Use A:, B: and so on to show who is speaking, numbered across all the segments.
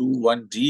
A: 21D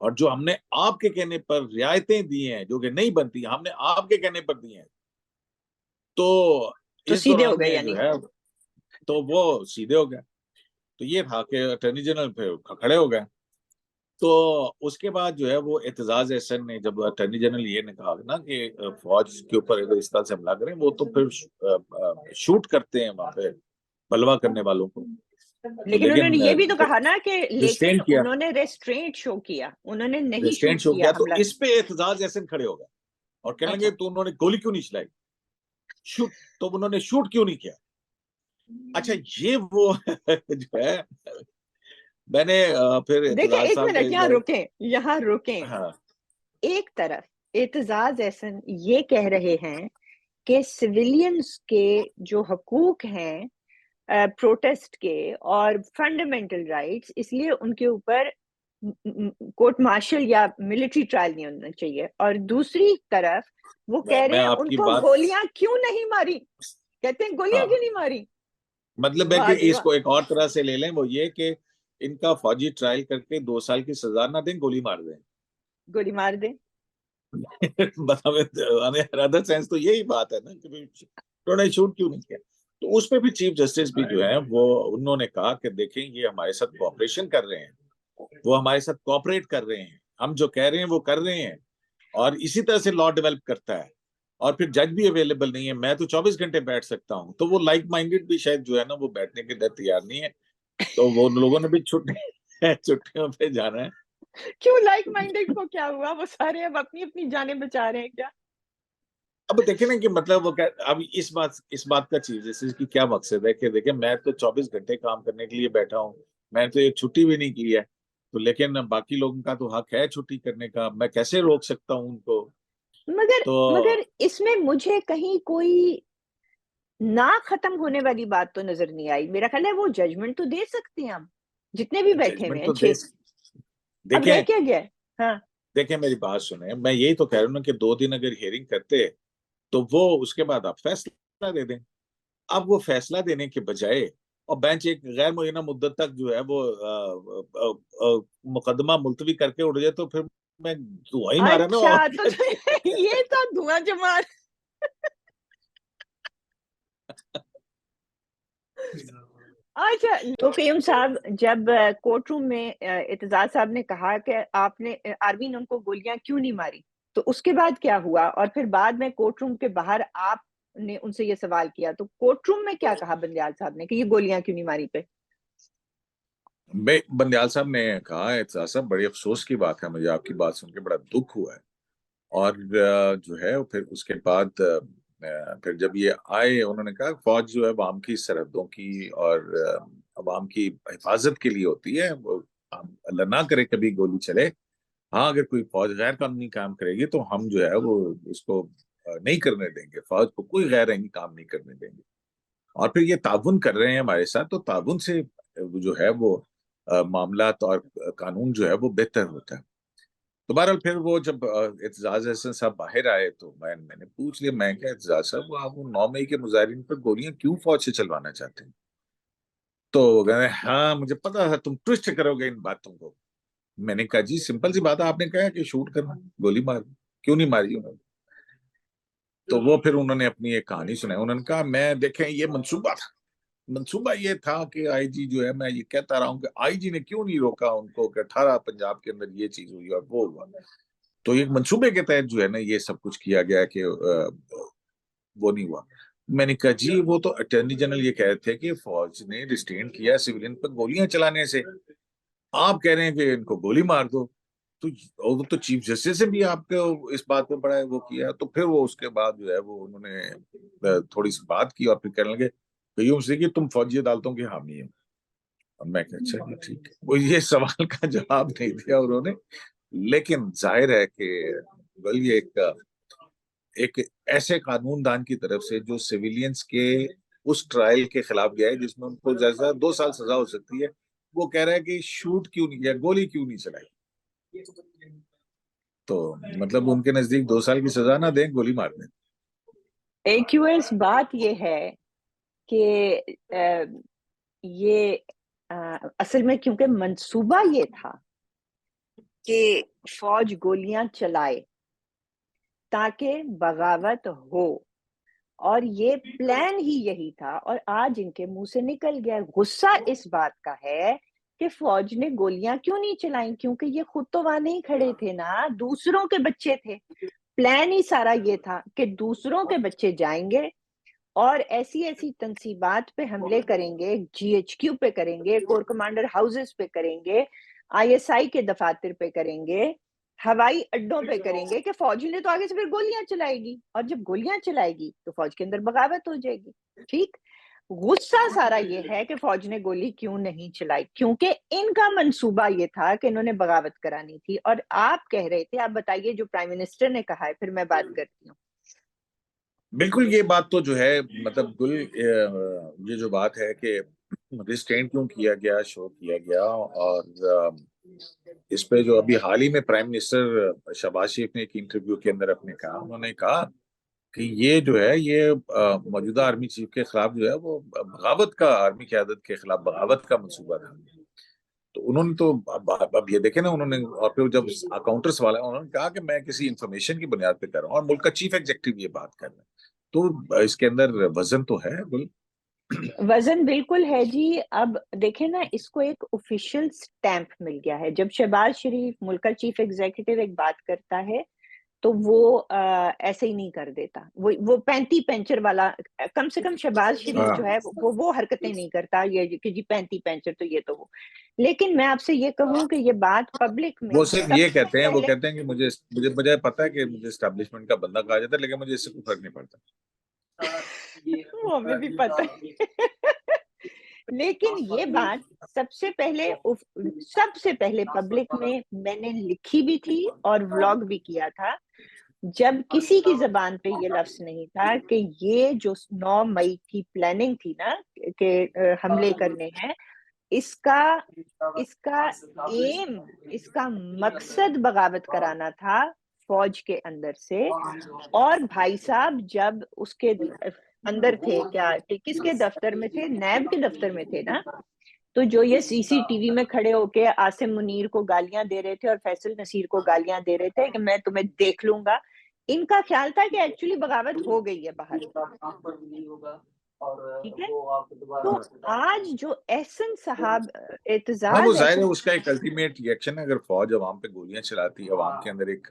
A: اور جو ہم نے آپ کے کہنے پر رعایتیں دی ہیں جو کہ نہیں بنتی ہم نے آپ کے کہنے پر دی ہیں، تو اس
B: سیدھے
A: دوران
B: ہو گئے
A: میں
B: یعنی.
A: جو ہے تو وہ سیدھے ہو گئے. تو یہ تھا کہ اٹارنی جنرل پھر کھڑے ہو گئے. تو اس کے بعد جو ہے وہ اعتزاز احسن نے، جب اٹارنی جنرل یہ نے کہا نا کہ فوج کے اوپر اگر اس طرح سے حملہ کریں، وہ تو پھر شوٹ کرتے ہیں وہاں پہ بلوا کرنے والوں کو.
B: لیکن انہوں نے یہ بھی تو کہا نا کہ لیکن
A: ریسٹرینٹ کیا،
B: انہوں نے ریسٹرینٹ شو کیا، انہوں نے نہیں
A: ریسٹرینٹ
B: شوٹ
A: شو کیا. تو
B: حملہ.
A: اس پہ اعتزاز احسن کھڑے ہو گئے اور کہنے لگے تو انہوں نے گولی کیوں نہیں چلائی، شوٹ تو انہوں نے شوٹ کیوں نہیں کیا. اچھا یہ وہ جو ہے میں نے پھر
B: دیکھیں
A: اعتزاز
B: ایک
A: صاحب
B: منٹ یہاں رکیں.
A: ہاں
B: ایک طرف اعتزاز احسن یہ کہہ رہے ہیں کہ سویلینز کے جو حقوق ہیں پروٹیسٹ کے اور فنڈامنٹل رائٹس، اس لیے ان کے اوپر کورٹ مارشل یا ملٹری ٹرائل نہیں ہونا چاہیے. اور دوسری طرف وہ کہہ رہے
A: میں
B: ہیں
A: آپ
B: ان
A: کی
B: کو
A: بات
B: گولیاں کیوں نہیں ماری، کہتے ہیں گولیاں
A: ہاں
B: کیوں نہیں ماری.
A: مطلب ہے
B: واہ
A: کہ
B: جی
A: اس
B: واہ.
A: کو ایک اور طرح سے لے لیں، وہ یہ کہ ان کا فوجی ٹرائل کر کے 2 سال کی سزا نہ دیں، گولی مار دیں.
B: گولی مار دیں.
A: ادر سینس تو یہی بات ہے نا کہ انہوں نے شوٹ کیوں نہیں کیا. تو اس پہ بھی چیف جسٹس بھی جو ہے وہ انہوں نے کہا کہ دیکھیں یہ ہمارے ساتھ کوآپریشن کر رہے ہیں، وہ ہمارے ساتھ کوآپریٹ کر رہے ہیں، ہم جو کہہ رہے ہیں وہ کر رہے ہیں، اور اسی طرح سے لا ڈیولپ کرتا ہے. اور پھر جج بھی اویلیبل نہیں ہے، میں تو 24 گھنٹے بیٹھ سکتا ہوں. تو وہ لائک مائنڈیڈ بھی شاید جو ہے نا وہ بیٹھنے کے لیے تیار نہیں ہے. تو وہ لوگوں نے بھی چھٹیوں پہ جانا ہے.
B: کیوں لائک مائنڈیڈ کو کیا ہوا، وہ سارے اب اپنی اپنی جانیں بچا رہے ہیں کیا؟
A: اب دیکھیں نا کہ مطلب وہ اب اس بات کا چیز جیسے کی کیا مقصد ہے کہ دیکھیں میں تو 24 گھنٹے کام کرنے کے لیے بیٹھا ہوں، میں تو ایک چھٹی بھی نہیں کی ہے. تو لیکن باقی لوگوں کا تو حق ہے چھٹی کرنے کا، میں کیسے روک سکتا ہوں ان کو. تو
B: مگر اس میں مجھے کہیں کوئی نہ ختم ہونے والی بات تو نظر نہیں آئی. میرا خیال ہے وہ ججمنٹ تو دے سکتے ہیں ہم جتنے بھی بیٹھے ہوئے
A: ججمنٹ
B: ہیں
A: تو
B: 6. اب رہ
A: دیکھیں
B: کیا گیا. ہاں
A: دیکھیں میری بات سنیں، میں یہی تو کہہ رہا ہوں کہ 2 دن اگر ہیئرنگ کرتے تو وہ اس کے بعد آپ فیصلہ دے دیں. اب وہ فیصلہ دینے کے بجائے اور بینچ ایک غیر معینہ مدت تک جو ہے وہ مقدمہ ملتوی کر کے اڑ جائے تو پھر میں دعا ہی مارا نا.
B: اچھا
A: اور
B: تو یہ تھا دھواں جمار. اچھا تو قیوم صاحب جب کورٹ روم میں اعتزاز صاحب نے کہا کہ آپ نے آرمی نے ان کو گولیاں کیوں نہیں ماری، تو اس کے بعد کیا ہوا؟ اور پھر بعد میں کورٹ روم کے باہر آپ نے ان سے یہ سوال کیا تو کورٹ روم میں کیا کہا بندیال صاحب نے کہ یہ گولیاں کیوں نہیں ماری پہ؟
A: بندیال صاحب نے کہا اعتزاز صاحب بڑی افسوس کی بات ہے، مجھے آپ کی بات سن کے بڑا دکھ ہوا ہے. اور جو ہے پھر اس کے بعد پھر جب یہ آئے انہوں نے کہا فوج جو ہے عوام کی سرحدوں کی اور عوام کی حفاظت کے لیے ہوتی ہے. وہ اللہ نہ کرے کبھی گولی چلے، ہاں اگر کوئی فوج غیر قانونی کام کرے گی تو ہم جو ہے وہ اس کو نہیں کرنے دیں گے، فوج کو کوئی غیر آئینی کام نہیں کرنے دیں گے. اور پھر یہ تعاون کر رہے ہیں ہمارے ساتھ، تو تعاون سے جو ہے وہ معاملات اور قانون جو ہے وہ بہتر ہوتا ہے. تو بہرحال پھر وہ جب اعتزاز احسن صاحب باہر آئے تو میں نے پوچھ لیا، میں کہا اعتزاز صاحب وہ آپ 9 مئی کے مظاہرین پر گولیاں کیوں فوج سے چلوانا چاہتے ہیں؟ تو وہ کہہ رہے ہاں مجھے پتا تھا تم ٹویسٹ کرو گے ان باتوں کو. میں نے کہا جی سمپل سی بات ہے، آپ نے کہا کہ شوٹ کرنا، گولی مار کیوں نہیں ماری انہوں نے. تو وہ پھر انہوں نے اپنی ایک کہانی سنائی. انہوں نے کہا میں دیکھیں یہ منصوبہ یہ تھا کہ آئی جی جو ہے، میں یہ کہتا رہا ہوں کہ آئی جی نے کیوں نہیں روکا ان کو کہ 18 پنجاب کے اندر یہ چیز ہوئی اور وہ ہوا. تو ایک منصوبے کے تحت جو ہے نا یہ سب کچھ کیا گیا کہ وہ نہیں ہوا. میں نے کہا جی وہ تو اٹارنی جنرل یہ کہہ رہے تھے کہ فوج نے ریسٹرین کیا سویلین پر گولیاں چلانے سے، آپ کہہ رہے ہیں کہ ان کو گولی مار دو. تو چیف جسٹس نے بھی آپ کو اس بات پہ بڑا وہ کیا. تو پھر وہ اس کے بعد جو ہے وہ انہوں نے تھوڑی سی بات کی اور پھر کہنے لگے قیوم سے کہ تم فوجی عدالتوں کے حامی ہیں. میں کہا اچھا جی ٹھیک ہے. وہ یہ سوال کا جواب نہیں دیا انہوں نے، لیکن ظاہر ہے کہ یہ ایک ایسے قانون دان کی طرف سے جو سویلینز کے اس ٹرائل کے خلاف گیا ہے جس میں ان کو جیسا 2 سال سزا ہو سکتی ہے، وہ کہہ رہا ہے کہ شوٹ کیوں نہیں کیا، گولی کیوں نہیں چلائی. تو مطلب ان کے نزدیک 2 سال کی سزا نہ دیں، گولی مار دیں.
B: ایکیوز بات یہ ہے کہ یہ اصل میں کیونکہ منصوبہ یہ تھا کہ فوج گولیاں چلائے تاکہ بغاوت ہو، اور یہ پلان ہی یہی تھا، اور آج ان کے منہ سے نکل گیا۔ غصہ اس بات کا ہے کہ فوج نے گولیاں کیوں نہیں چلائیں، کیونکہ یہ خود تو وہاں نہیں کھڑے تھے نا، دوسروں کے بچے تھے۔ پلان ہی سارا یہ تھا کہ دوسروں کے بچے جائیں گے اور ایسی ایسی تنصیبات پہ حملے کریں گے، جی ایچ کیو پہ کریں گے، کور کمانڈر ہاؤسز پہ کریں گے، آئی ایس آئی کے دفاتر پہ کریں گے، ہوائی اڈوں پہ کریں گے، کہ فوج نے تو آگے سے پھر گولیاں چلائے گی، اور جب گولیاں چلائے گی تو فوج کے اندر بغاوت ہو جائے گی۔ ٹھیک، غصہ سارا یہ ہے کہ فوج نے گولی کیوں نہیں چلائی، کیونکہ ان کا منصوبہ یہ تھا کہ انہوں نے بغاوت کرانی تھی۔ اور آپ کہہ رہے تھے، آپ بتائیے جو پرائم منسٹر نے کہا ہے، پھر میں بات کرتی ہوں۔
A: بالکل یہ بات تو جو ہے مطلب گل یہ جو بات ہے کہ ریسٹرین کیوں کیا گیا، شو کیا گیا، اور اس پہ جو ابھی حال ہی میں پرائم منسٹر شہباز شریف نے ایک انٹرویو کے اندر اپنے کہا، انہوں نے کہا کہ یہ جو ہے یہ موجودہ آرمی چیف کے خلاف جو ہے وہ بغاوت کا، آرمی قیادت کے خلاف بغاوت کا منصوبہ تھا۔ تو انہوں نے تو اب یہ دیکھیں نا، انہوں نے اور پھر جب کاؤنٹر سوال ہے، انہوں نے کہا کہ میں کسی انفارمیشن کی بنیاد پہ کر رہا ہوں، اور ملک کا چیف ایگزیکٹو یہ بات کر رہا ہے، تو اس کے اندر وزن تو ہے۔
B: وزن بالکل ہے جی۔ اب دیکھیں نا، اس کو ایک آفیشیل سٹیمپ مل گیا ہے۔ جب شہباز شریف ملک کا چیف ایگزیکٹو ایک بات کرتا ہے تو وہ ایسے ہی نہیں کر دیتا، وہ پینتی پینچر والا، کم سے کم شہباز شریف جو ہے وہ حرکتیں نہیں کرتا، یہ کہ جی پینتی پینچر تو یہ تو وہ۔ لیکن میں آپ سے یہ کہوں کہ یہ بات پبلک میں
A: وہ صرف یہ
B: سب سے
A: کہتے ہیں، وہ
B: پہلے،
A: کہتے ہیں کہ مجھے پتا ہے کہ مجھے اسٹیبلشمنٹ کا بندہ کہا جاتا ہے، لیکن مجھے اس سے کوئی فرق نہیں پڑتا۔
B: وہ ہمیں بھی پتہ ہے لیکن یہ بات سب سے پہلے پبلک میں نے لکھی بھی تھی اور ولاگ بھی کیا تھا، جب کسی کی زبان پہ یہ لفظ نہیں تھا کہ یہ جو 9 مئی کی پلاننگ تھی نا کہ حملے کرنے ہیں، اس کا ایم، اس کا مقصد بغاوت کرانا تھا فوج کے اندر سے۔ اور بھائی صاحب جب اس کے اندر تھے، کیا کس کے دفتر میں تھے؟ نیب کے دفتر میں تھے نا، تو جو یہ سی سی ٹی وی میں کھڑے ہو کے عاصم منیر کو گالیاں دے رہے تھے اور فیصل نصیر کو گالیاں دے رہے تھے کہ میں تمہیں دیکھ لوں گا، ان کا خیال تھا کہ ایکچولی بغاوت ہو گئی ہے باہر۔ ٹھیک ہے، تو آج جو احسن صاحب
A: ہاں، وہ
B: اعتزاز
A: ظاہر ہے
B: احسن،
A: اس کا ایک الٹیمیٹ ریئیکشن ہے، اگر فوج عوام پہ گولیاں چلاتی، عوام کے اندر ایک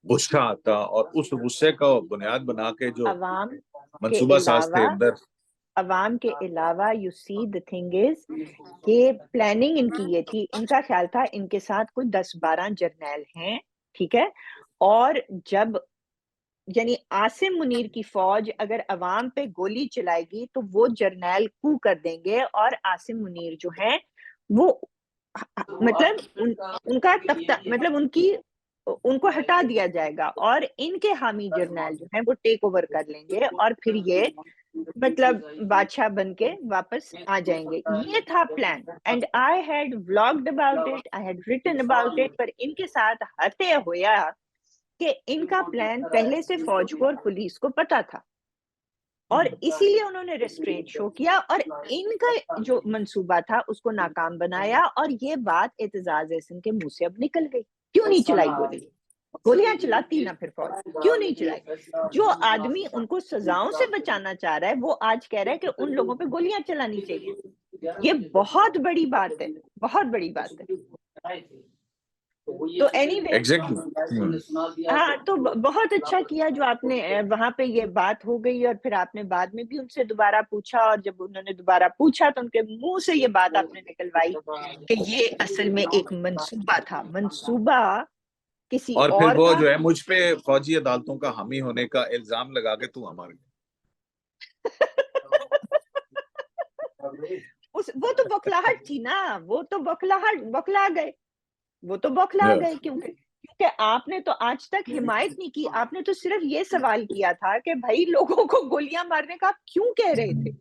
A: غصہ آتا، اور اس غصے کا بنیاد بنا کے جو
B: عوام کے
A: منصوبہ ساز تھے
B: علاوہ
A: اندر۔
B: عوام کے علاوہ you see the thing is کہ پلاننگ ان کی یہ تھی، ان کا خیال تھا ان کے ساتھ کوئی 10-12 جرنیل ہیں، ٹھیک ہے، اور جب یعنی عاصم منیر کی فوج اگر عوام پہ گولی چلائے گی تو وہ جرنیل کو کر دیں گے، اور عاصم منیر جو ہیں وہ مطلب ان کا مطلب ان کو ہٹا دیا جائے گا، اور ان کے حامی جرنیل جو ہیں وہ ٹیک اوور کر لیں گے، اور پھر یہ مطلب بادشاہ بن کے واپس آ جائیں گے۔ یہ تھا plan, and I had vlogged about it, I had written about it, پر ان کے ساتھ ہتے ہویا کہ ان کا پلان پہلے سے فوج کو اور پولیس کو پتا تھا، اور اسی لیے انہوں نے ریسٹرینٹ شو کیا، اور ان کا جو منصوبہ تھا اس کو ناکام بنایا، اور یہ بات اعتزاز احسن کے منہ سے اب نکل گئی۔ کیوں نہیں چلائی گولی؟ گولیاں چلاتی نا پھر فوج، کیوں نہیں چلائی؟ جو آدمی ان کو سزاؤں سے بچانا چاہ رہا ہے وہ آج کہہ رہا ہے کہ ان لوگوں پہ گولیاں چلانی چاہیے۔ یہ بہت بڑی بات ہے، بہت بڑی بات ہے۔ تو اینی وے، ہاں، تو بہت اچھا کیا جو آپ نے وہاں پہ یہ بات ہو گئی، اور پھر آپ نے بعد میں بھی ان سے دوبارہ پوچھا، اور جب انہوں نے دوبارہ پوچھا تو ان کے منہ سے یہ بات آپ نے نکلوائی کہ یہ اصل میں ایک منصوبہ تھا، منصوبہ کسی
A: اور پھر
B: اور
A: وہ
B: کا۔
A: جو ہے مجھ پہ فوجی عدالتوں کا حامی ہونے کا الزام لگا کے تو ہمارے
B: وہ تو بوکھلاہٹ تھی نا، وہ تو بوکھلا گئے، وہ تو بوکھلا گئے، کیونکہ آپ نے تو آج تک حمایت نہیں کی، آپ نے تو صرف یہ سوال کیا تھا کہ بھائی لوگوں کو گولیاں مارنے کا آپ کیوں کہہ رہے تھے؟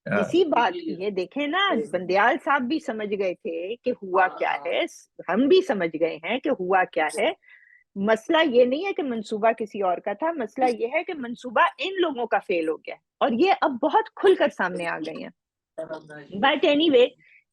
B: اسی بات یہ دیکھیں نا، بندیال صاحب بھی سمجھ گئے تھے کہ ہوا کیا ہے، ہم بھی سمجھ گئے ہیں کہ ہوا کیا ہے۔ مسئلہ یہ نہیں ہے کہ منصوبہ کسی اور کا تھا، مسئلہ یہ ہے کہ منصوبہ ان لوگوں کا فیل ہو گیا، اور یہ اب بہت کھل کر سامنے آ گئے ہیں۔ But any way,